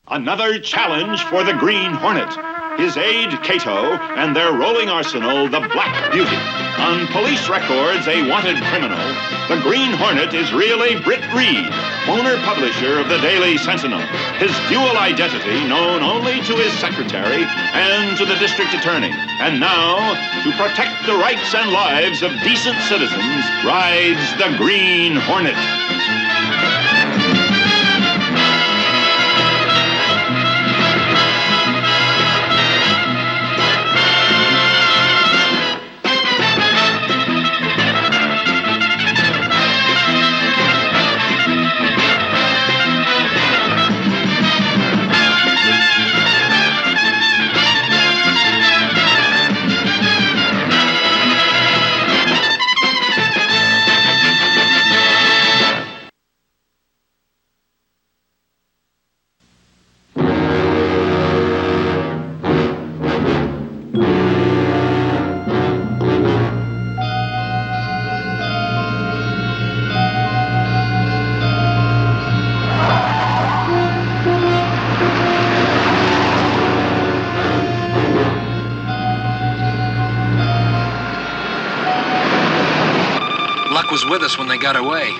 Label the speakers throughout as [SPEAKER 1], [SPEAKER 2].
[SPEAKER 1] Another challenge for the Green Hornet. His aide, Cato, and their rolling arsenal, the Black Beauty. On police records, a wanted criminal, the Green Hornet is really Britt Reed, owner-publisher of the Daily Sentinel. His dual identity known only to his secretary and to the district attorney. And now, to protect the rights and lives of decent citizens, rides the Green Hornet.
[SPEAKER 2] Luck was with us when they got away.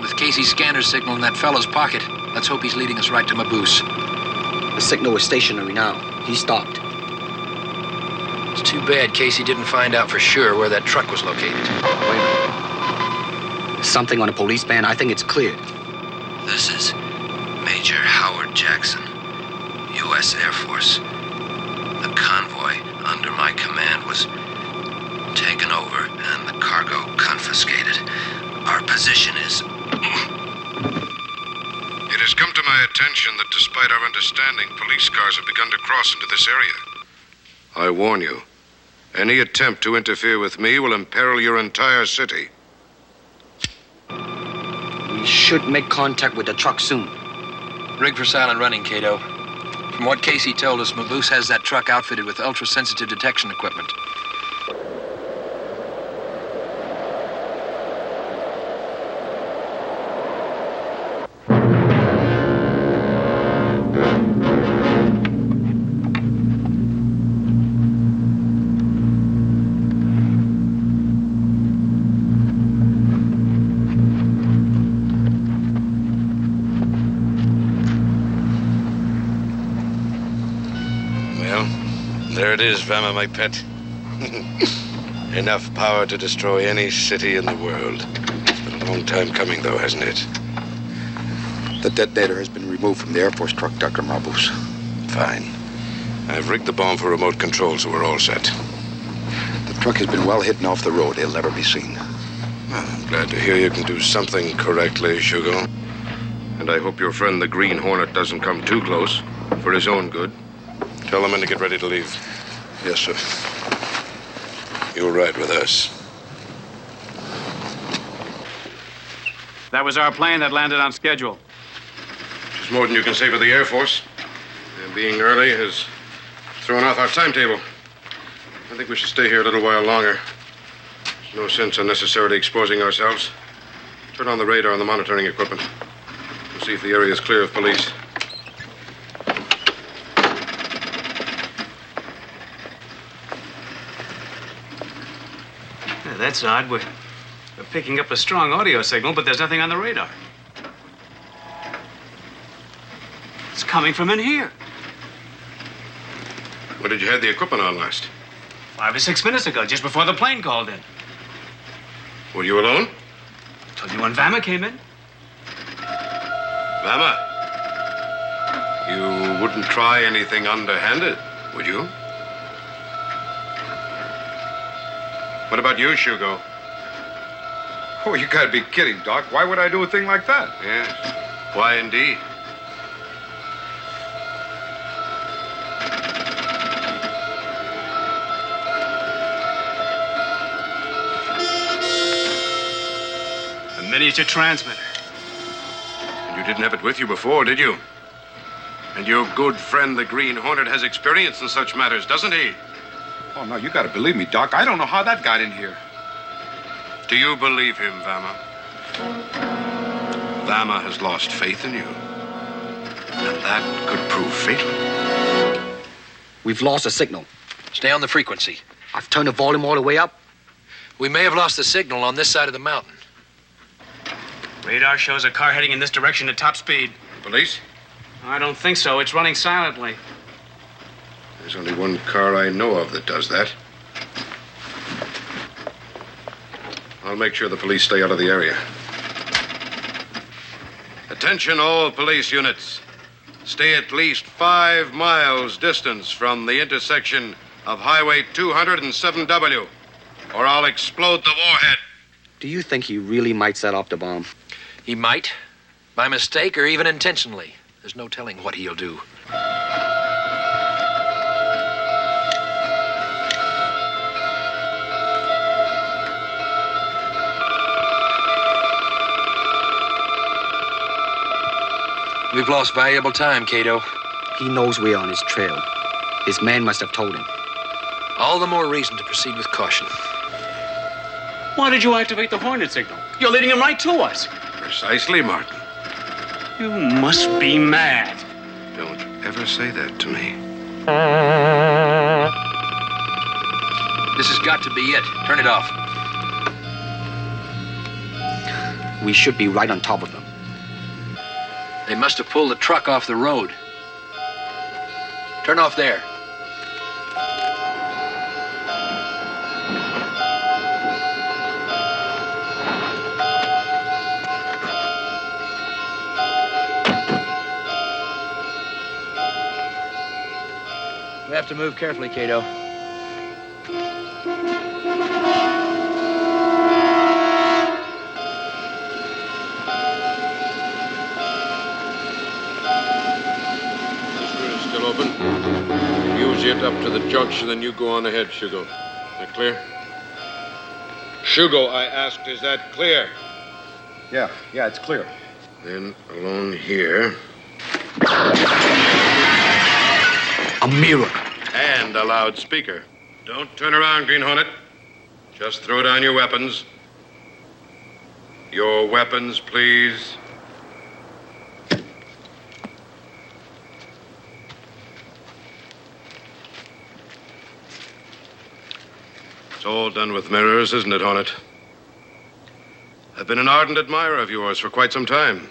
[SPEAKER 2] With Casey's scanner signal in that fellow's pocket, let's hope he's leading us right to Maboose.
[SPEAKER 3] The signal was stationary now. He stopped.
[SPEAKER 2] It's too bad Casey didn't find out for sure where that truck was located.
[SPEAKER 3] Wait a minute. Something on a police band? I think it's cleared.
[SPEAKER 2] This is Major Howard Jackson, U.S. Air Force. The convoy under my command was taken over and the cargo confiscated. Our position is...
[SPEAKER 4] It has come to my attention that despite our understanding, police cars have begun to cross into this area. I warn you, any attempt to interfere with me will imperil your entire city.
[SPEAKER 3] We should make contact with the truck soon.
[SPEAKER 2] Rig for silent running, Cato. From what Casey told us, Maboose has that truck outfitted with ultra-sensitive detection equipment.
[SPEAKER 4] There it is, Vama, my pet. Enough power to destroy any city in the world. It's been a long time coming, though, hasn't it?
[SPEAKER 5] The detonator has been removed from the Air Force truck, Dr. Maboose.
[SPEAKER 4] Fine. I've rigged the bomb for remote control, so we're all set.
[SPEAKER 5] The truck has been well hidden off the road. It'll never be seen.
[SPEAKER 4] Well, I'm glad to hear you can do something correctly, Shugo. And I hope your friend the Green Hornet doesn't come too close, for his own good. Tell the men to get ready to leave.
[SPEAKER 5] Yes, sir.
[SPEAKER 4] You'll ride with us.
[SPEAKER 6] That was our plane that landed on schedule.
[SPEAKER 4] Which is more than you can say for the Air Force. And being early has thrown off our timetable. I think we should stay here a little while longer. There's no sense unnecessarily exposing ourselves. Turn on the radar and the monitoring equipment. We'll see if the area is clear of police.
[SPEAKER 6] That's odd. We're picking up a strong audio signal, but there's nothing on the radar. It's coming from in here.
[SPEAKER 4] When did you have the equipment on last?
[SPEAKER 6] 5 or 6 minutes ago, just before the plane called in.
[SPEAKER 4] Were you alone?
[SPEAKER 6] Told you when Vama came in.
[SPEAKER 4] Vama, you wouldn't try anything underhanded, would you? What about you, Shugo?
[SPEAKER 7] Oh, you gotta be kidding, Doc. Why would I do a thing like that?
[SPEAKER 4] Yes. Why, indeed?
[SPEAKER 6] A miniature transmitter.
[SPEAKER 4] And you didn't have it with you before, did you? And your good friend, the Green Hornet, has experience in such matters, doesn't he?
[SPEAKER 7] Oh, no, you gotta believe me, Doc. I don't know how that got in here.
[SPEAKER 4] Do you believe him, Vama? Vama has lost faith in you. And that could prove fatal.
[SPEAKER 3] We've lost a signal.
[SPEAKER 8] Stay on the frequency.
[SPEAKER 3] I've turned the volume all the way up.
[SPEAKER 8] We may have lost the signal on this side of the mountain.
[SPEAKER 6] Radar shows a car heading in this direction at top speed.
[SPEAKER 4] Police?
[SPEAKER 6] I don't think so. It's running silently.
[SPEAKER 4] There's only one car I know of that does that. I'll make sure the police stay out of the area. Attention all police units. Stay at least 5 miles distance from the intersection of Highway 207W, or I'll explode the warhead.
[SPEAKER 3] Do you think he really might set off the bomb?
[SPEAKER 8] He might, by mistake or even intentionally. There's no telling what he'll do. We've lost valuable time, Cato.
[SPEAKER 3] He knows we're on his trail. His man must have told him.
[SPEAKER 8] All the more reason to proceed with caution.
[SPEAKER 6] Why did you activate the Hornet signal? You're leading him right to us.
[SPEAKER 4] Precisely, Martin.
[SPEAKER 6] You must be mad.
[SPEAKER 4] Don't ever say that to me.
[SPEAKER 8] This has got to be it. Turn it off.
[SPEAKER 3] We should be right on top of them.
[SPEAKER 8] They must have pulled the truck off the road. Turn off there. We have to move carefully, Cato.
[SPEAKER 4] Open. Use it up to the junction, then you go on ahead, Shugo. That clear? Shugo, I asked, is that clear?
[SPEAKER 5] Yeah, it's clear.
[SPEAKER 4] Then along here.
[SPEAKER 3] A mirror.
[SPEAKER 4] And a loudspeaker. Don't turn around, Green Hornet. Just throw down your weapons. Your weapons, please. It's all done with mirrors, isn't it, Hornet? I've been an ardent admirer of yours for quite some time.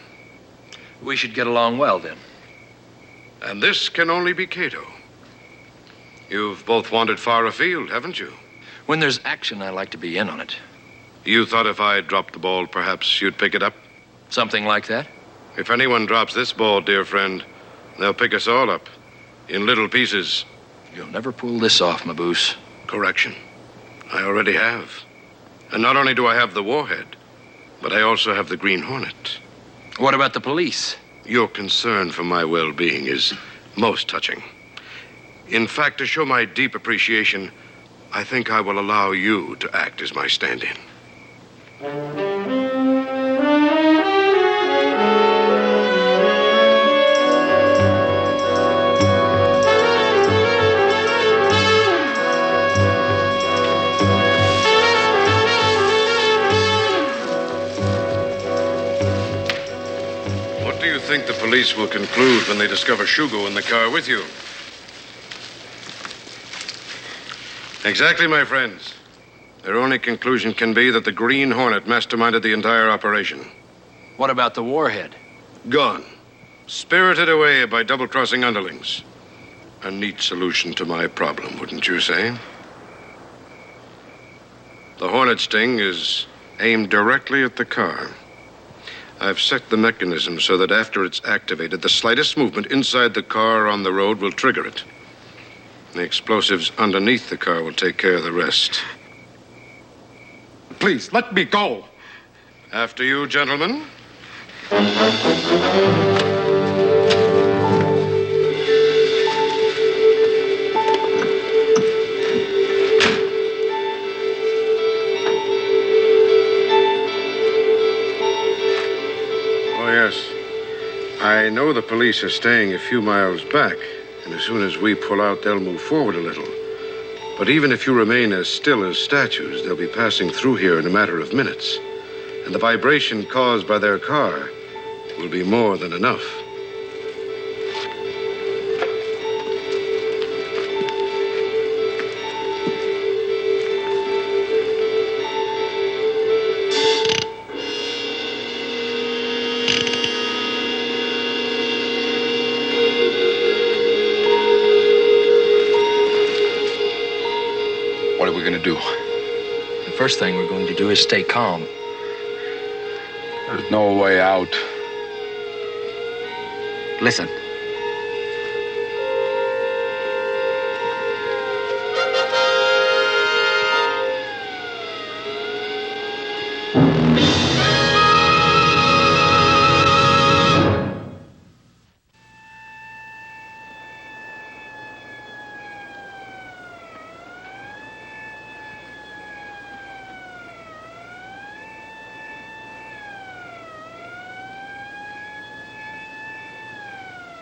[SPEAKER 8] We should get along well, then.
[SPEAKER 4] And this can only be Cato. You've both wandered far afield, haven't you?
[SPEAKER 8] When there's action, I like to be in on it.
[SPEAKER 4] You thought if I dropped the ball, perhaps you'd pick it up?
[SPEAKER 8] Something like that?
[SPEAKER 4] If anyone drops this ball, dear friend, they'll pick us all up. In little pieces.
[SPEAKER 8] You'll never pull this off, Maboose.
[SPEAKER 4] Correction. I already have. And not only do I have the warhead, but I also have the Green Hornet.
[SPEAKER 8] What about the police?
[SPEAKER 4] Your concern for my well-being is most touching. In fact, to show my deep appreciation, I think I will allow you to act as my stand-in. What do you think the police will conclude when they discover Shugo in the car with you? Exactly, my friends. Their only conclusion can be that the Green Hornet masterminded the entire operation.
[SPEAKER 8] What about the warhead?
[SPEAKER 4] Gone. Spirited away by double-crossing underlings. A neat solution to my problem, wouldn't you say? The Hornet sting is aimed directly at the car. I've set the mechanism so that after it's activated, the slightest movement inside the car or on the road will trigger it. The explosives underneath the car will take care of the rest.
[SPEAKER 5] Please, let me go.
[SPEAKER 4] After you, gentlemen. Oh, yes. I know the police are staying a few miles back. And as soon as we pull out, they'll move forward a little. But even if you remain as still as statues, they'll be passing through here in a matter of minutes. And the vibration caused by their car will be more than enough.
[SPEAKER 7] we going to do?
[SPEAKER 8] The first thing we're going to do is stay calm.
[SPEAKER 5] There's no way out.
[SPEAKER 3] Listen.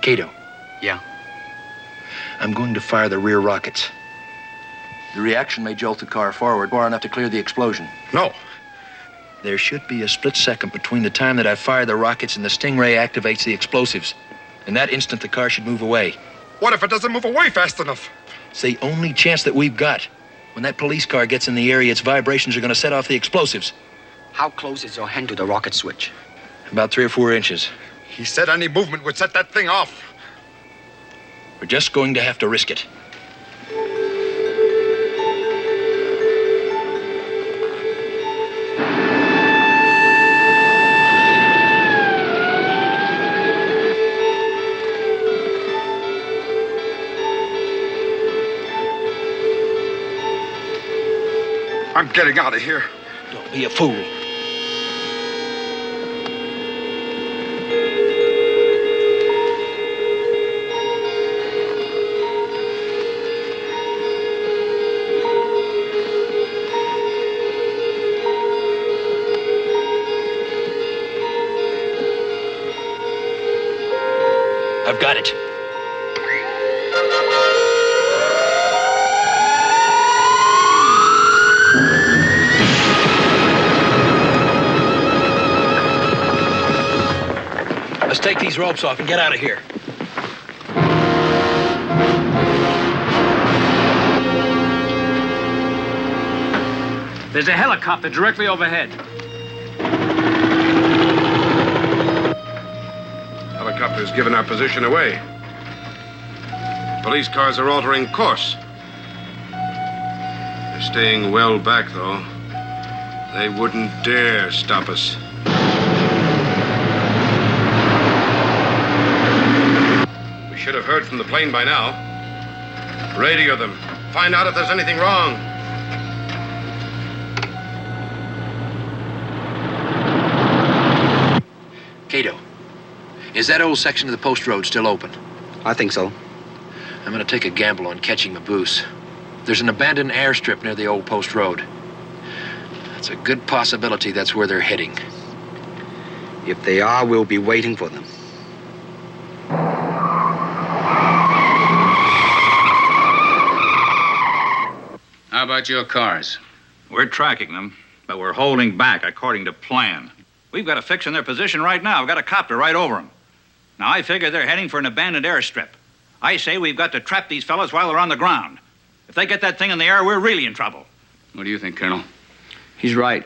[SPEAKER 8] Cato,
[SPEAKER 3] Yeah.
[SPEAKER 8] I'm going to fire the rear rockets. The reaction may jolt the car forward far enough to clear the explosion.
[SPEAKER 7] No.
[SPEAKER 8] There should be a split second between the time that I fire the rockets and the stingray activates the explosives. In that instant, the car should move away.
[SPEAKER 7] What if it doesn't move away fast enough?
[SPEAKER 8] It's the only chance that we've got. When that police car gets in the area, its vibrations are going to set off the explosives.
[SPEAKER 3] How close is your hand to the rocket switch?
[SPEAKER 8] About 3 or 4 inches.
[SPEAKER 7] He said any movement would set that thing off.
[SPEAKER 8] We're just going to have to risk it.
[SPEAKER 7] I'm getting out of here.
[SPEAKER 8] Don't be a fool. I've got it. Let's take these ropes off and get out of here.
[SPEAKER 6] There's a helicopter directly overhead.
[SPEAKER 4] Helicopter's given our position away. Police cars are altering course. They're staying well back, though. They wouldn't dare stop us. We should have heard from the plane by now. Radio them. Find out if there's anything wrong.
[SPEAKER 8] Cato, is that old section of the post road still open?
[SPEAKER 3] I think so.
[SPEAKER 8] I'm going to take a gamble on catching Maboose. There's an abandoned airstrip near the old post road. It's a good possibility that's where they're heading.
[SPEAKER 3] If they are, we'll be waiting for them.
[SPEAKER 9] How about your cars?
[SPEAKER 10] We're tracking them, but we're holding back according to plan. We've got a fix in their position right now. We've got a copter right over them. Now, I figure they're heading for an abandoned airstrip. I say we've got to trap these fellas while they're on the ground. If they get that thing in the air, we're really in trouble.
[SPEAKER 9] What do you think, Colonel?
[SPEAKER 6] He's right.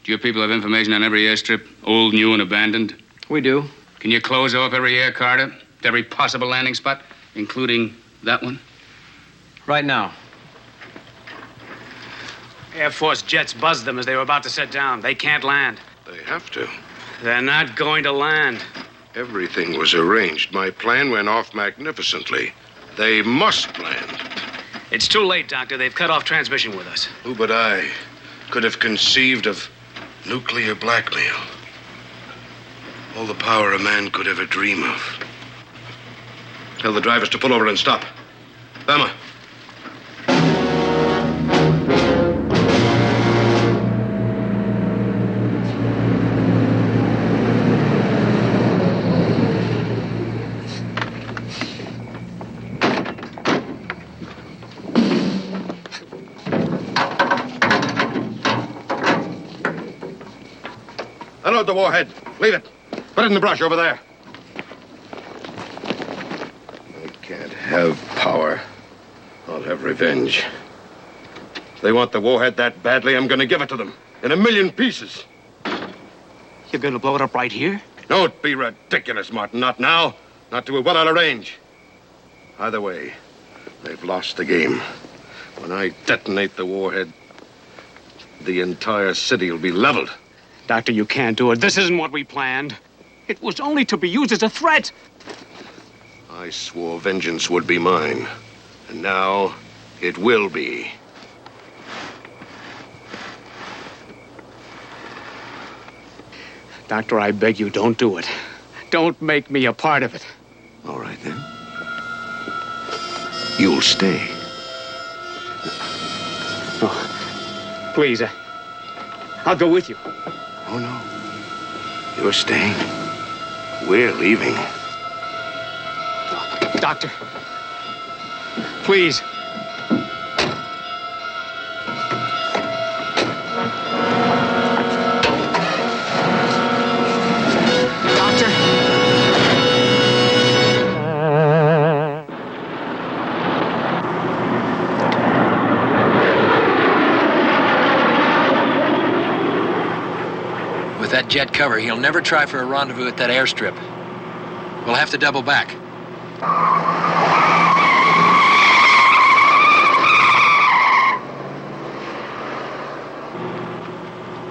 [SPEAKER 9] Do your people have information on every airstrip, old, new, and abandoned?
[SPEAKER 6] We do.
[SPEAKER 9] Can you close off every air corridor to every possible landing spot, including that one?
[SPEAKER 6] Right now. Air Force jets buzzed them as they were about to set down. They can't land.
[SPEAKER 4] They have to.
[SPEAKER 6] They're not going to land.
[SPEAKER 4] Everything was arranged. My plan went off magnificently. They must land.
[SPEAKER 6] It's too late, Doctor. They've cut off transmission with us.
[SPEAKER 4] Who but I could have conceived of nuclear blackmail? All the power a man could ever dream of. Tell the drivers to pull over and stop. Bama. Unload the warhead. Leave it. Put it in the brush over there. I can't have power. I'll have revenge. If they want the warhead that badly, I'm going to give it to them. In a million pieces.
[SPEAKER 6] You're going to blow it up right here?
[SPEAKER 4] Don't be ridiculous, Martin. Not now. Not to a well out of range. Either way, they've lost the game. When I detonate the warhead, the entire city will be leveled.
[SPEAKER 6] Doctor, you can't do it. This isn't what we planned. It was only to be used as a threat.
[SPEAKER 4] I swore vengeance would be mine. And now it will be.
[SPEAKER 6] Doctor, I beg you, don't do it. Don't make me a part of it.
[SPEAKER 4] All right, then. You'll stay.
[SPEAKER 6] Oh, please, I'll go with you.
[SPEAKER 4] Oh, no. You're staying. We're leaving.
[SPEAKER 6] Doctor, please.
[SPEAKER 8] With that jet cover, he'll never try for a rendezvous at that airstrip. We'll have to double back.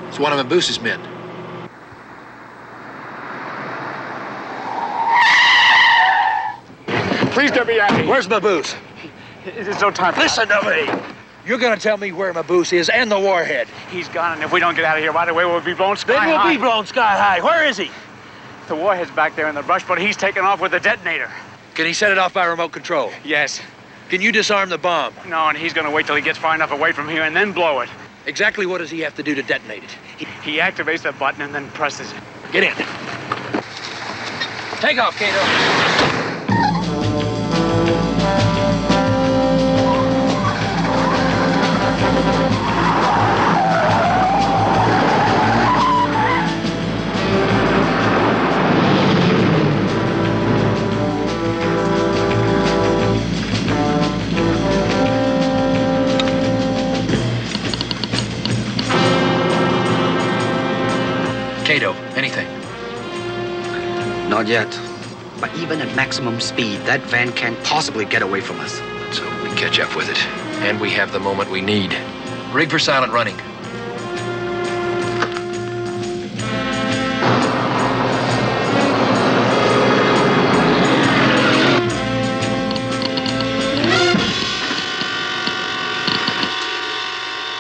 [SPEAKER 8] It's one of Mabus's men.
[SPEAKER 6] Please don't be at me.
[SPEAKER 11] Where's Mabuse?
[SPEAKER 6] There's no time for
[SPEAKER 11] Listen to me. You're gonna tell me where Mabuse is and the warhead.
[SPEAKER 6] He's gone, and if we don't get out of here right away, we'll be blown sky high.
[SPEAKER 11] Then we'll be blown sky high. Where is he?
[SPEAKER 6] The warhead's back there in the brush, but he's taken off with the detonator.
[SPEAKER 11] Can he set it off by remote control?
[SPEAKER 6] Yes.
[SPEAKER 11] Can you disarm the bomb?
[SPEAKER 6] No, and he's gonna wait till he gets far enough away from here and then blow it.
[SPEAKER 11] Exactly what does he have to do to detonate it?
[SPEAKER 6] He activates the button and then presses it.
[SPEAKER 11] Get in. Take off, Cato.
[SPEAKER 8] Cato, anything?
[SPEAKER 3] Not yet. But even at maximum speed, that van can't possibly get away from us.
[SPEAKER 8] Let's hope we catch up with it. And we have the moment we need. Rig for silent running.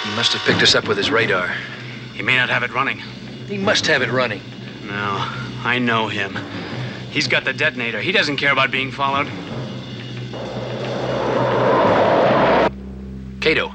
[SPEAKER 8] He must have picked us up with his radar.
[SPEAKER 6] He may not have it running.
[SPEAKER 8] He must have it running.
[SPEAKER 6] No, I know him. He's got the detonator. He doesn't care about being followed.
[SPEAKER 8] Cato.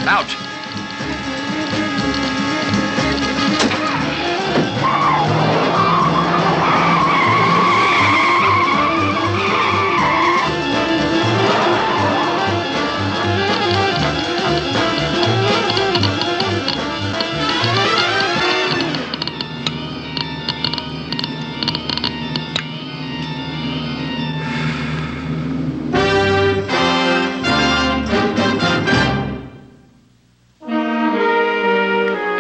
[SPEAKER 8] Out.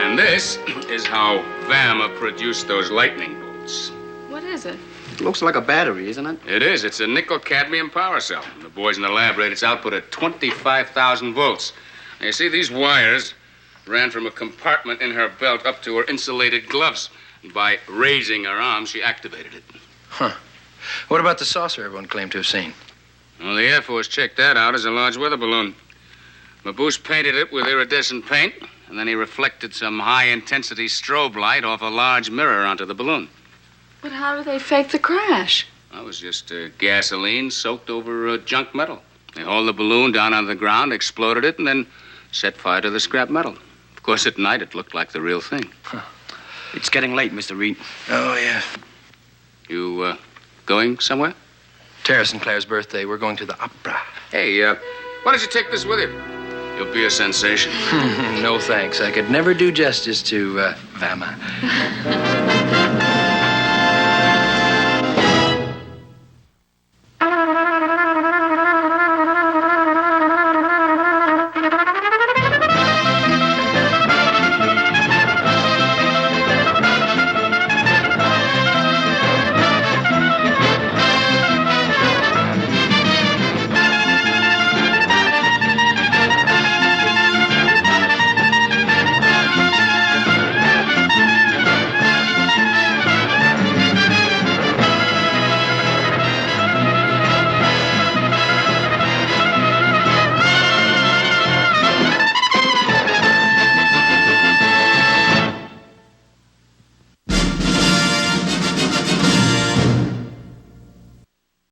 [SPEAKER 9] And this is how Vama produced those lightning bolts.
[SPEAKER 12] What is it?
[SPEAKER 3] Looks like a battery, isn't it?
[SPEAKER 9] It is. It's a nickel-cadmium power cell. The boys in the lab rate its output at 25,000 volts. Now, you see, these wires ran from a compartment in her belt up to her insulated gloves. And by raising her arm, she activated it.
[SPEAKER 8] Huh. What about the saucer everyone claimed to have seen?
[SPEAKER 9] Well, the Air Force checked that out as a large weather balloon. Mabuse painted it with iridescent paint, and then he reflected some high-intensity strobe light off a large mirror onto the balloon.
[SPEAKER 12] But how do they fake the crash?
[SPEAKER 9] That was just gasoline soaked over junk metal. They hauled the balloon down on the ground, exploded it, and then set fire to the scrap metal. Of course, at night, it looked like the real thing.
[SPEAKER 3] Huh. It's getting late, Mr. Reed.
[SPEAKER 8] Oh, yeah.
[SPEAKER 9] You, going somewhere?
[SPEAKER 8] Tara Sinclair's birthday. We're going to the opera.
[SPEAKER 9] Hey, why don't you take this with you? You'll be a sensation.
[SPEAKER 8] No, thanks. I could never do justice to Vama.